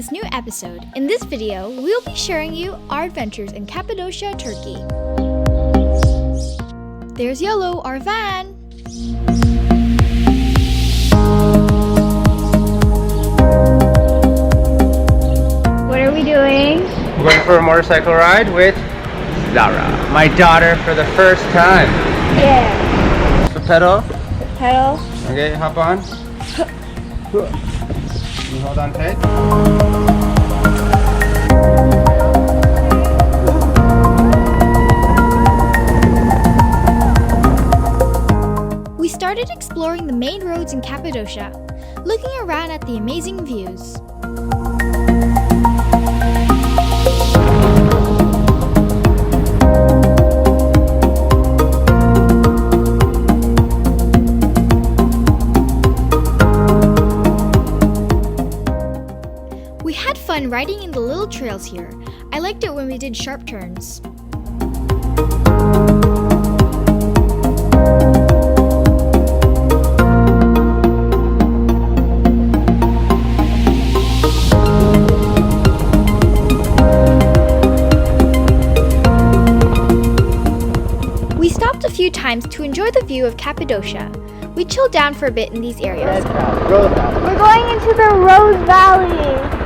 this new episode. In this video, we'll be sharing you our adventures in Cappadocia, Turkey. There's YOLO, our van. What are we doing? We're going for a motorcycle ride with Zara, my daughter, for the first time. Yeah. The pedal. Pedal. Okay, hop on. You hold on tight. We started exploring the main roads in Cappadocia, looking around at the amazing views. We had fun riding in the little trails here. I liked it when we did sharp turns. We stopped a few times to enjoy the view of Cappadocia. We chilled down for a bit in these areas. We're going into the Rose Valley.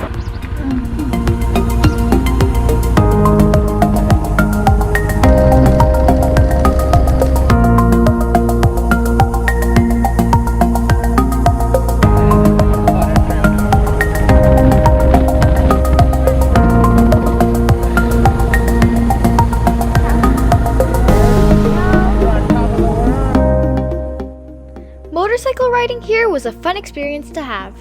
Motorcycle riding here was a fun experience to have.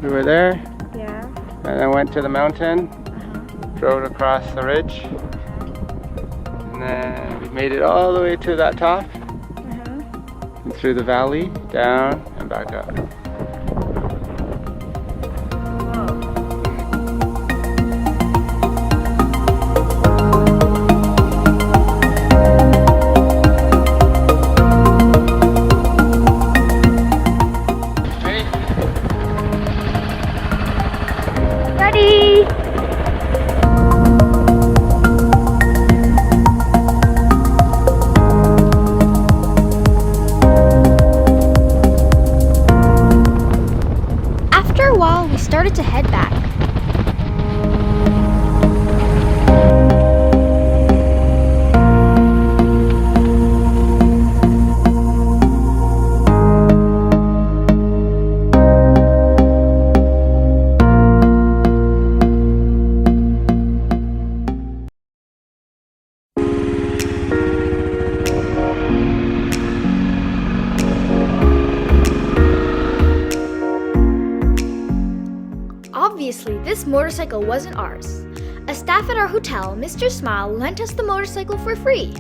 We were there, Yeah. and then went to the mountain, drove across the ridge, and then we made it all the way to that top, and through the valley, down and back up. Ready? After a while, we started to head back. Obviously, this motorcycle wasn't ours. A staff at our hotel, Mr. Smile, lent us the motorcycle for free.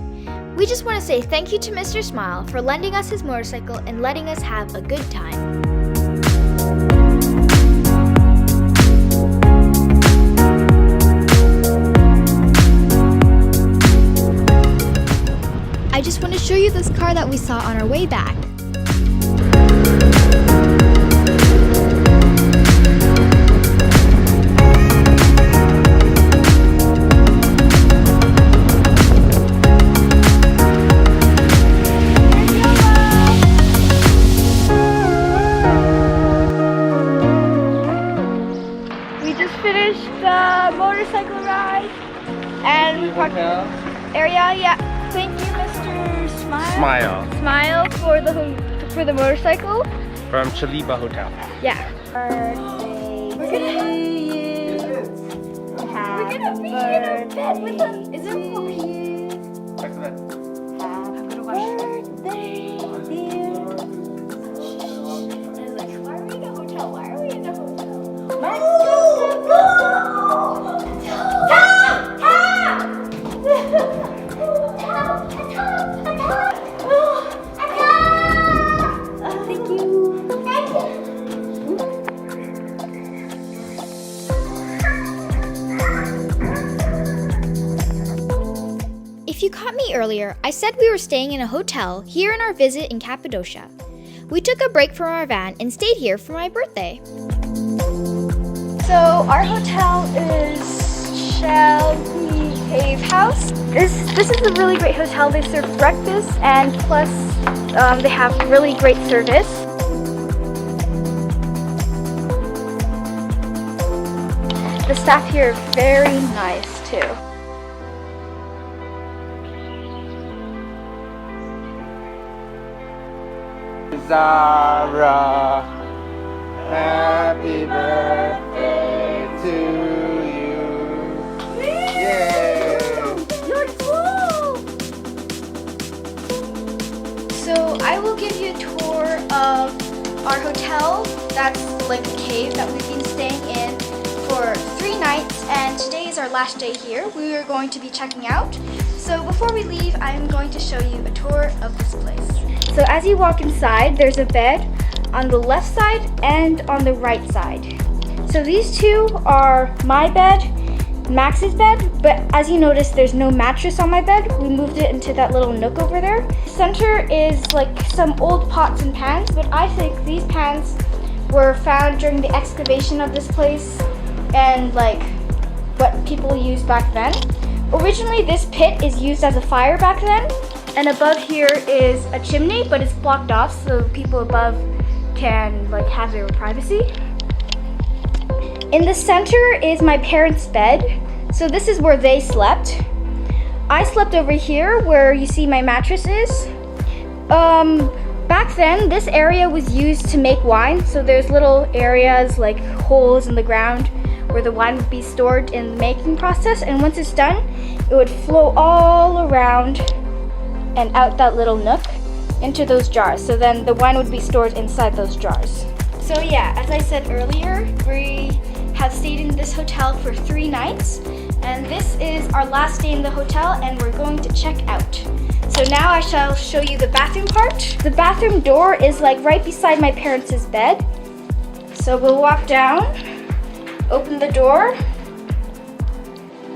We just want to say thank you to Mr. Smile for lending us his motorcycle and letting us have a good time. I just want to show you this car that we saw on our way back. Finished the motorcycle ride and we parked area. Yeah, thank you, Mr. Smile for the motorcycle From Chelebi Hotel. Yeah. We're gonna be in our bed with us. Is it for Back to that. birthday, dear? I was like, why are we in a hotel? Why are we in a hotel? Let's go! Tap! Tap! earlier, I said we were staying in a hotel here in our visit in Cappadocia. We took a break from our van and stayed here for my birthday. So our hotel is Chelebi Cave House. This is a really great hotel. They serve breakfast and plus they have really great service. The staff here are very nice too. Zara, happy birthday to you. Yay! You're cool! So I will give you a tour of our hotel. That's like a cave that we've been staying in for 3 nights, and today is our last day here. We are going to be checking out. So before we leave, I'm going to show you a tour of this place. So as you walk inside, there's a bed on the left side and on the right side. So these two are my bed, Max's bed, but as you notice, there's no mattress on my bed. We moved it into that little nook over there. Center is like some old pots and pans, but I think these pans were found during the excavation of this place and like what people used back then. Originally, this pit is used as a fire back then, and above here is a chimney, but it's blocked off so people above can like have their privacy. In the center is my parents' bed, so this is where they slept. I slept over here where you see my mattress is. Back then, this area was used to make wine, so there's little areas like holes in the ground where the wine would be stored in the making process, and once it's done, it would flow all around and out that little nook into those jars. So then the wine would be stored inside those jars. So yeah, as I said earlier, we have stayed in this hotel for 3 nights, and this is our last day in the hotel, and we're going to check out. So now I shall show you the bathroom part. The bathroom door is like right beside my parents' bed. So we'll walk down, open the door.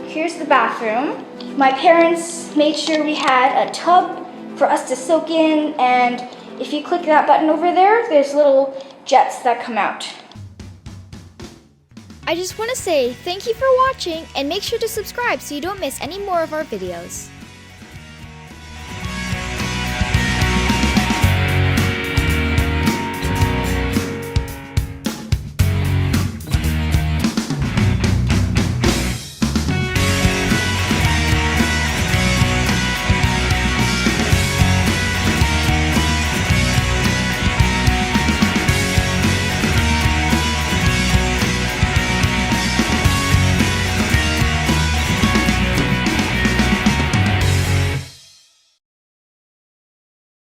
Here's the bathroom. My parents made sure we had a tub for us to soak in, and if you click that button over there, there's little jets that come out. I just want to say thank you for watching, and make sure to subscribe so you don't miss any more of our videos.